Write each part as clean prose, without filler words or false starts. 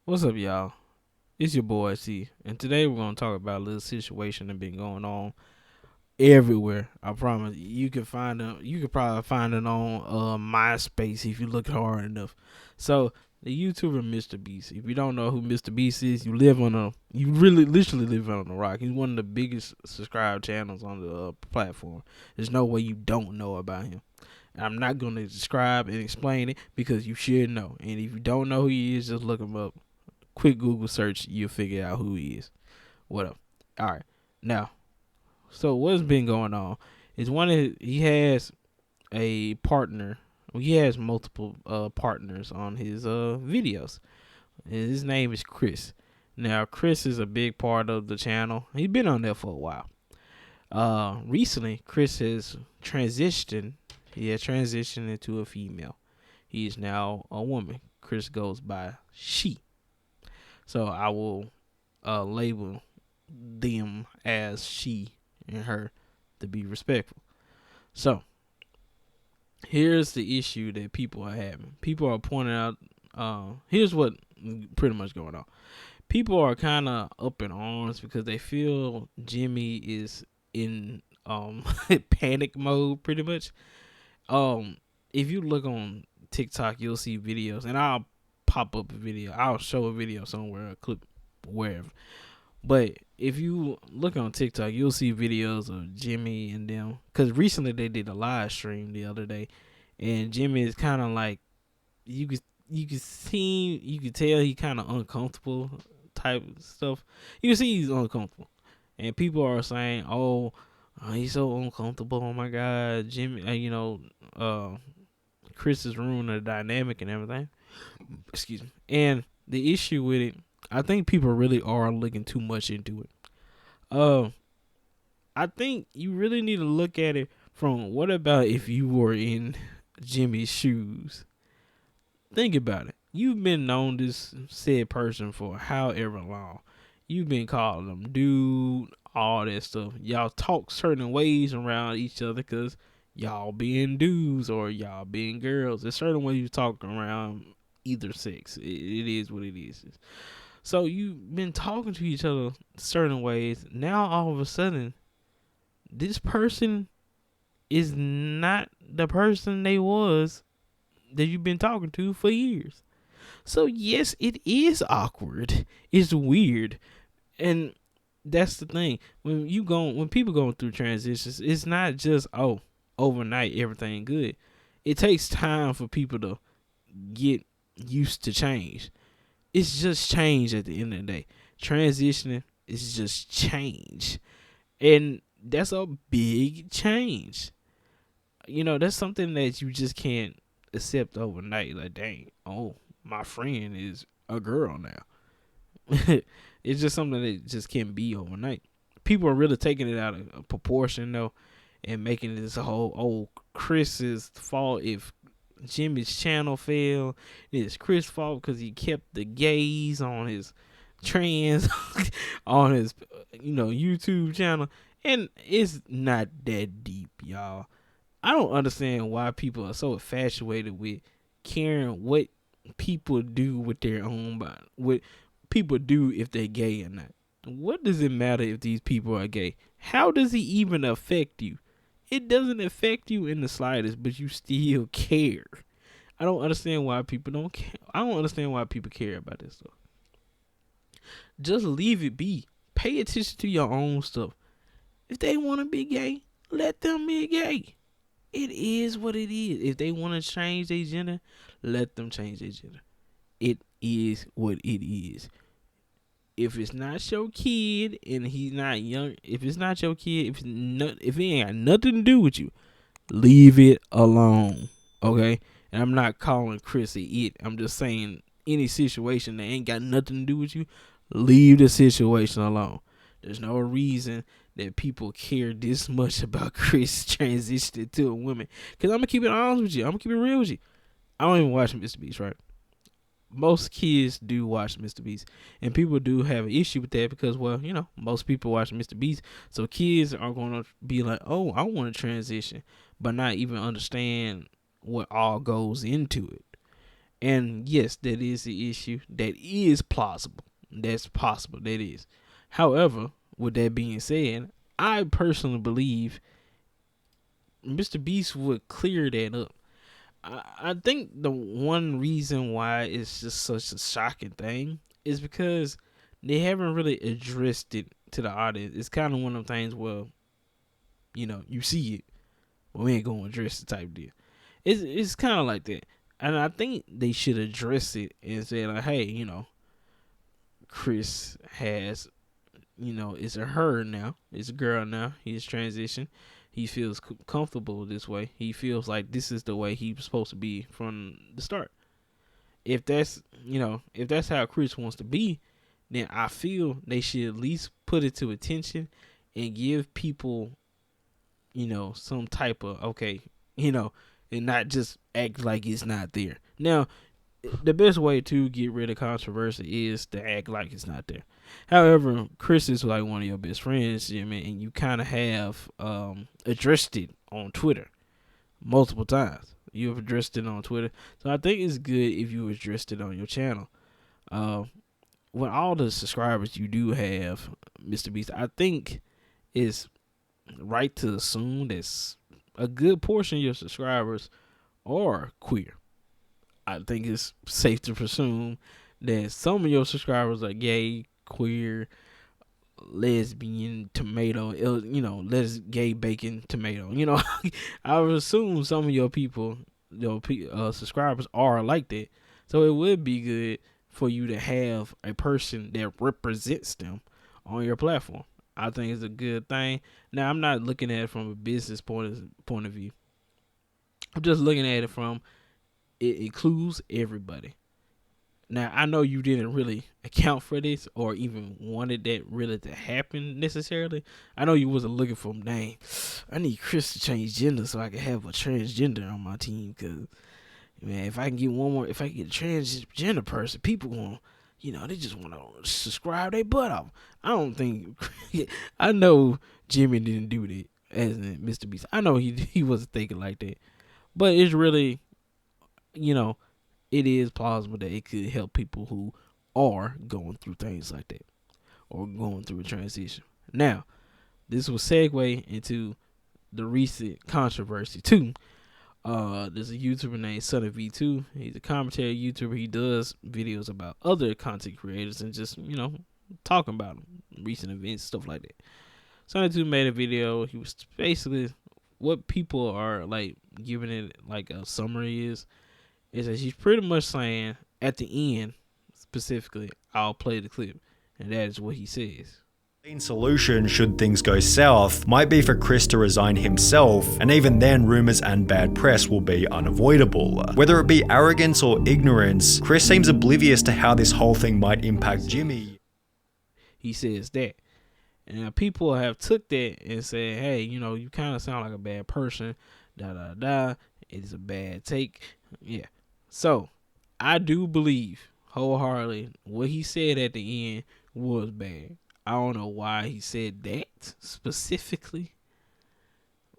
What's up, y'all? It's your boy C, and today we're gonna talk about a little situation that been going on everywhere. I promise you can find it. You can probably find it on MySpace if you look hard enough. So the YouTuber Mr. Beast. If you don't know who Mr. Beast is, you really literally live on a rock. He's one of the biggest subscribed channels on the platform. There's no way you don't know about him. I'm not going to describe and explain it because you should know. And if you don't know who he is, just look him up. Quick Google search, you'll figure out who he is. What up? All right. Now, so what's been going on is he has a partner. Well, he has multiple partners on his videos. And his name is Chris. Now, Chris is a big part of the channel. He's been on there for a while. Recently, Chris has transitioned. He has transitioned into a female. He is now a woman. Chris goes by she. So I will label them as she and her to be respectful. So here's the issue that people are having. People are pointing out. Here's what pretty much going on. People are kind of up in arms because they feel Jimmy is in panic mode, pretty much. If you look on TikTok, you'll see videos, and I'll pop up a video. I'll show a video somewhere, a clip, wherever. But if you look on TikTok, you'll see videos of Jimmy and them. Because recently they did a live stream the other day, and Jimmy is kind of like you could tell he kind of uncomfortable type of stuff. You can see he's uncomfortable, and people are saying, "Oh, he's so uncomfortable. Oh my God, Jimmy, Chris is ruining the dynamic and everything." Excuse me. And the issue with it, I think people really are looking too much into it. Uh, I think you really need to look at it from what about if you were in Jimmy's shoes? Think about it. You've been known this said person for however long. You've been calling them dude, all that stuff. Y'all talk certain ways around each other because y'all being dudes or y'all being girls. There's certain ways you talk around either sex. It is what it is. So you've been talking to each other certain ways. Now all of a sudden, this person is not the person they was that you've been talking to for years. So yes, it is awkward. It's weird. And that's the thing. When people going through transitions, it's not just overnight everything good. It takes time for people to get used to change. It's just change at the end of the day. Transitioning is just change. And that's a big change. That's something that you just can't accept overnight. Like, dang, my friend is a girl now. It's just something that just can't be overnight. People are really taking it out of proportion, though, and making this a whole, Chris's fault if Jimmy's channel failed. It's Chris' fault because he kept the gays on his trans on his YouTube channel, and it's not that deep, y'all. I don't understand why people are so infatuated with caring what people do with their own body, what people do if they're gay or not. What does it matter if these people are gay? How does it even affect you? It doesn't affect you in the slightest, but you still care. I don't understand why people don't care. I don't understand why people care about this stuff. Just leave it be. Pay attention to your own stuff. If they want to be gay, let them be gay. It is what it is. If they want to change their gender, let them change their gender. It is what it is. If it's not your kid and he's not young, if it's not your kid, if it ain't got nothing to do with you, leave it alone. Okay? And I'm not calling Chris a it. I'm just saying any situation that ain't got nothing to do with you, leave the situation alone. There's no reason that people care this much about Chris transitioning to a woman. Because I'm going to keep it honest with you. I'm going to keep it real with you. I don't even watch Mr. Beast, right? Most kids do watch Mr. Beast. And people do have an issue with that because, well, most people watch Mr. Beast. So kids are going to be like, oh, I want to transition. But not even understand what all goes into it. And yes, that is the issue. That is plausible. That's possible. That is. However, with that being said, I personally believe Mr. Beast would clear that up. I think the one reason why it's just such a shocking thing is because they haven't really addressed it to the audience. It's kind of one of them things where, you see it, but we ain't gonna address the type deal. It's kind of like that, and I think they should address it and say like, hey, Chris has, it's a her now, it's a girl now. He's transitioned. He feels comfortable this way. He feels like this is the way he was supposed to be from the start. If that's how Chris wants to be, then I feel they should at least put it to attention and give people, some type of okay, and not just act like it's not there. Now, the best way to get rid of controversy is to act like it's not there. However, Chris is like one of your best friends, and you kind of have addressed it on Twitter multiple times. You have addressed it on Twitter, so I think it's good if you addressed it on your channel. With all the subscribers you do have, Mr. Beast, I think it's right to assume that a good portion of your subscribers are queer. I think it's safe to presume that some of your subscribers are gay, queer, lesbian, tomato, gay, bacon, tomato. I would assume some of your people, subscribers are like that. So it would be good for you to have a person that represents them on your platform. I think it's a good thing. Now, I'm not looking at it from a business point of view. I'm just looking at it from it includes everybody. Now, I know you didn't really account for this or even wanted that really to happen necessarily. I know you wasn't looking for, dang, I need Chris to change gender so I can have a transgender on my team. Because, man, if I can get a transgender person, people want, they just want to subscribe their butt off. I don't think, I know Jimmy didn't do that as in Mr. Beast. I know he wasn't thinking like that. But it's really, it is plausible that it could help people who are going through things like that or going through a transition. Now, this will segue into the recent controversy too. There's a YouTuber named Son of V2. He's a commentary YouTuber. He does videos about other content creators and just, talking about them, recent events, stuff like that. Son of 2 made a video. He was basically what people are like giving it like a summary is that she's pretty much saying at the end, specifically, I'll play the clip, and that is what he says. The solution should things go south might be for Chris to resign himself, and even then rumors and bad press will be unavoidable. Whether it be arrogance or ignorance, Chris seems oblivious to how this whole thing might impact Jimmy. He says that. And people have took that and said, hey, you kind of sound like a bad person, it's a bad take. Yeah. So, I do believe wholeheartedly what he said at the end was bad. I don't know why he said that specifically,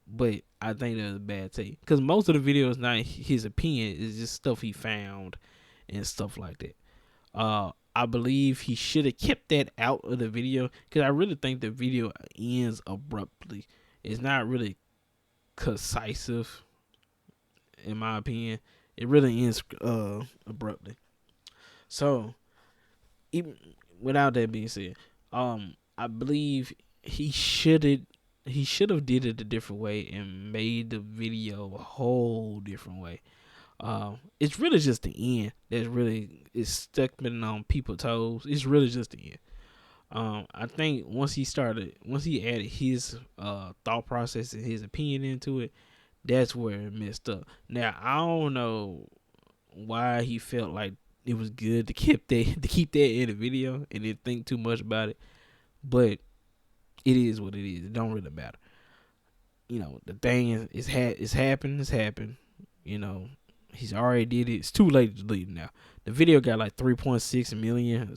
but I think that was a bad take. Because most of the video is not his opinion, it's just stuff he found and stuff like that. I believe he should have kept that out of the video because I really think the video ends abruptly. It's not really concisive, in my opinion. It really ends abruptly. So, even without that being said, I believe he should have did it a different way and made the video a whole different way. It's really just the end that really is stuck on people's toes. It's really just the end. I think once he added his thought process and his opinion into it, that's where it messed up. Now I don't know why he felt like it was good to keep that in the video and didn't think too much about it, but it is what it is. It don't really matter. The thing is it's happened. He's already did it. It's too late to delete it now. The video got like 3.6 million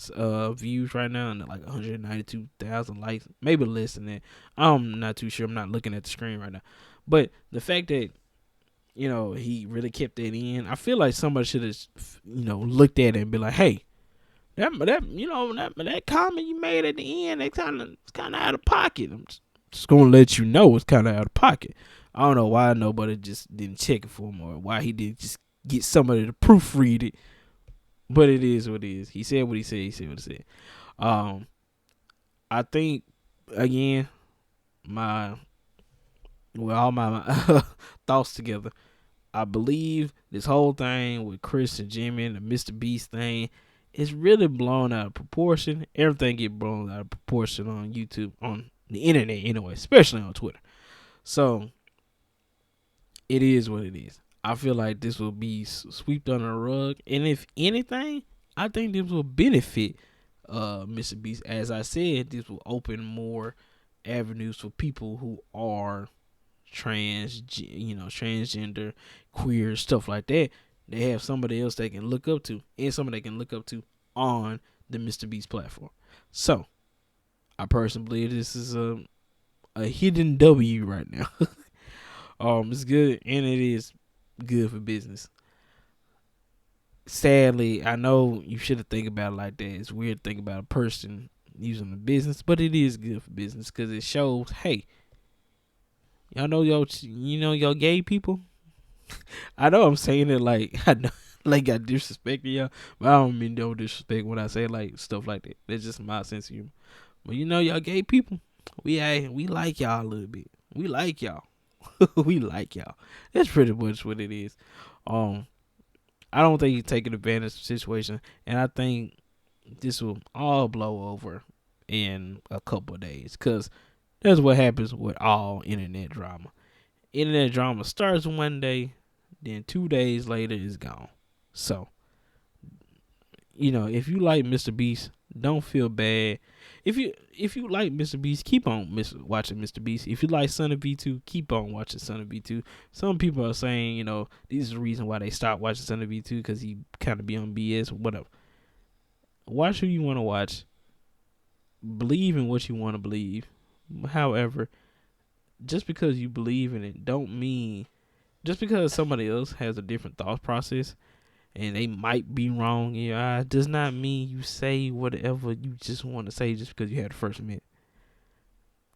views right now and like 192,000 likes, maybe less than that. I'm not too sure. I'm not looking at the screen right now. But the fact that, he really kept that in. I feel like somebody should have, looked at it and be like, hey, that comment you made at the end, it's kind of out of pocket. I'm just gonna let you know it's kind of out of pocket. I don't know why nobody just didn't check it for him, or why he didn't just get somebody to proofread it. But it is what it is. He said what he said. He said what he said. Um, I think again, all my thoughts together. I believe this whole thing with Chris and Jimmy and the Mr. Beast thing is really blown out of proportion. Everything get blown out of proportion on YouTube, on the internet anyway, especially on Twitter. So it is what it is. I feel like this will be swept under the rug, and if anything, I think this will benefit Mr. Beast. As I said, this will open more avenues for people who are transgender, queer, stuff like that. They have somebody else they can look up to, and somebody they can look up to on the Mr. Beast platform. So I personally believe this is a hidden W right now. It's good, and it is good for business. Sadly, I know you should have think about it like that. It's weird to think about a person using the business, but it is good for business because it shows, hey, y'all know y'all gay people. I know I'm saying it like I know, like I disrespecting y'all, but I don't mean no disrespect when I say like stuff like that. That's just my sense of humor. But y'all gay people, we like y'all a little bit. We like y'all. We like y'all. That's pretty much what it is. I don't think he's taking advantage of the situation, and I think this will all blow over in a couple of days, because that's what happens with all internet drama. Internet drama starts one day, then 2 days later it's gone. So, if you like Mr. Beast, don't feel bad. If you like Mr. Beast, keep on watching Mr. Beast. If you like Son of V2, keep on watching Son of V2. Some people are saying, this is the reason why they stopped watching Son of V2, because he kind of be on BS, whatever. Watch who you want to watch. Believe in what you want to believe. However, just because you believe in it don't mean, just because somebody else has a different thought process and they might be wrong in your eyes, does not mean you say whatever you just want to say just because you had the first minute.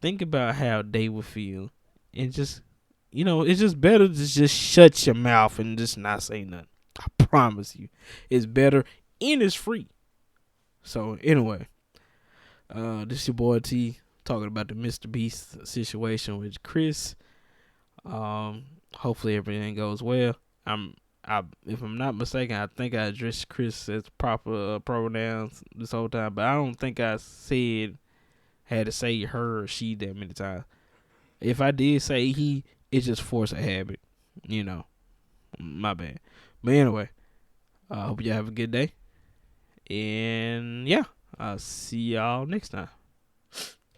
Think about how they would feel, and just, it's just better to just shut your mouth and just not say nothing. I promise you, it's better, and it's free. So anyway, this is your boy T, talking about the Mr. Beast situation with Chris. Hopefully everything goes well. If I'm not mistaken, I think I addressed Chris as proper pronouns this whole time, but I don't think I had to say her or she that many times. If I did say he, it's just force of habit. My bad. But anyway, I hope you have a good day, and yeah, I'll see y'all next time.